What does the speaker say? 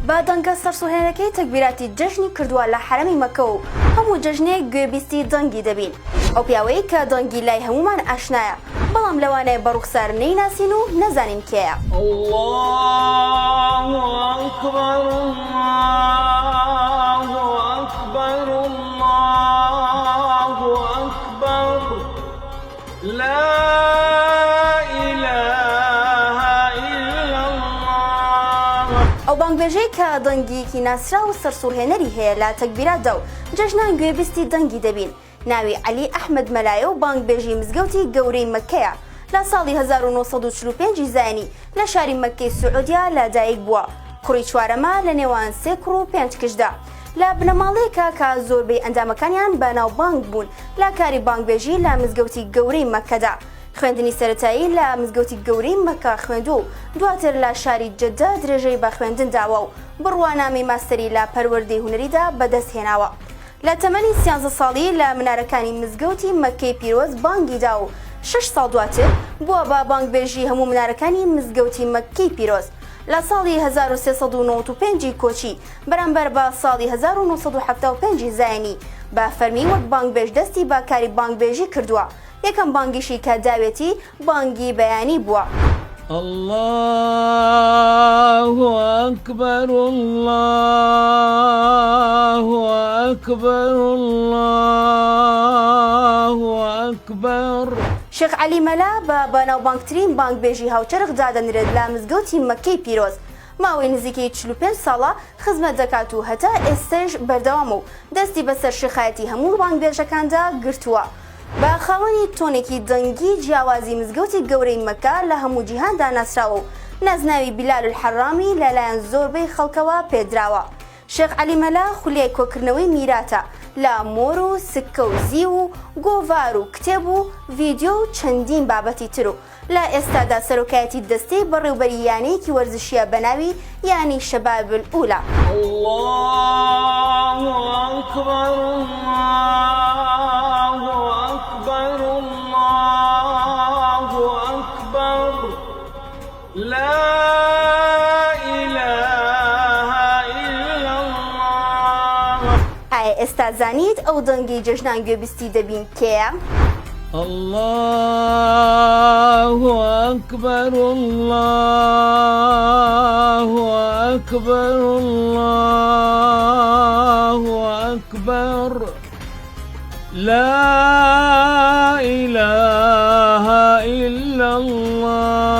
بادەنگە سەرسوهێنەکەی تەکبیراتی جەژنی کردووە لە حرەمی مەکە و هەموو جەژنێک گوێبیستی دەنگی دەبین. ئەو پیاوەی کە دەنگی لای هەمومان ئاشنایە، بەڵام لەوانەیە بە ڕوخسار نەیناسین و نەزانین کێیە. الله أكبر الله أكبر الله أكبر لا إله إلا الله. ئەو بانگبێژەی کە دەنگیەکی ناسرا و سەرسوڕهێنەری هەیە لە تەکبیراتدا و جەژنان گوێبیستی دەنگی دەبین. ناوی عەلی ئەحمەد مەلایە و بانگبێژی مزگەوتی گەورەی مەککەیە. لە ساڵی 1945 زانی لە شاری مەککەی سعودیا لەدایک بووە. کوڕی چوارەمە لە نێوان 3 کوڕ و 5 کچدا. لە بنەماڵەیەکە کە زۆربەی ئەندامەکانیان بەناو بانگ بوون لە کاری بانگبێژی لە مزگەوتی گەورەی مەککەدا. خوێندنی سەرەتایی لە مزگەوتی گەورەی مەککە خوێندوو و دواتر لە شاری جەددە درێژەی بە خوێندن داوە و بڕوانامی ماستەری لە پەروەردەی هونەریدا بەدەست هێناوە. لە تەمەنی 13 ساڵی لە منارەکانی مزگەوتی مەککەی پیرۆز بانگی دا و 6 ساڵ دواتر بووە بە بانگبێژی هەموو منارەکانی مزگەوتی مەککەی پیرۆز. لە ساڵی 1395 کۆچی بەرامبەر بە ساڵی 1975 زایانی بە فەرمی وەک بانگبێژ دەستی بە کاری بانگبێژی کردووە. یەکەم بانگیشی کە داوێتی بانگی بەیانی بووە. الله أكبر الله أكبر الله أكبر. شێخ عەلی مەلا بە بەناوبانگترین بانگبێژی هاوچەرخ دادەنرێت لە مزگەوتی مەککەی پیرۆز. ماوەی نزیکەی 45 ساڵە خزمەت دەکات و هەتا ئێستاش بەردەوام و دەستی بەسەر شێخایەتی هەموو بانگبێژەکاندا گرتووە. بە خاوەنی تۆنێکی دەنگی جیاوازی مزگەوتی گەورەی مەککە لە هەموو جیهاندا ناسراوە و نازناوی بیلال الحەڕامی لەلایەن زۆربەی خەڵکەوە پێدراوە. شێخ عەلی مەلا خولیای کۆکردنەوەی میراتە لە مۆر و سکە و زی و گۆڤار و کتێب و ڤیدیۆ و چەندین بابەتی تر و لە ئێستادا سەرۆکایەتی دەستەی بەڕێوەبەری یانەیەکی وەرزشیە بەناوی یانی شەباب الئولا. الله أكبر الله أكبر الله أكبر لا إله إلا الله. ئێستا زانیت ئەو دەنگی جەژنان گوێبیستی دەبین کێیە؟ الله أكبر الله أكبر الله أكبر لا إله إلا الله.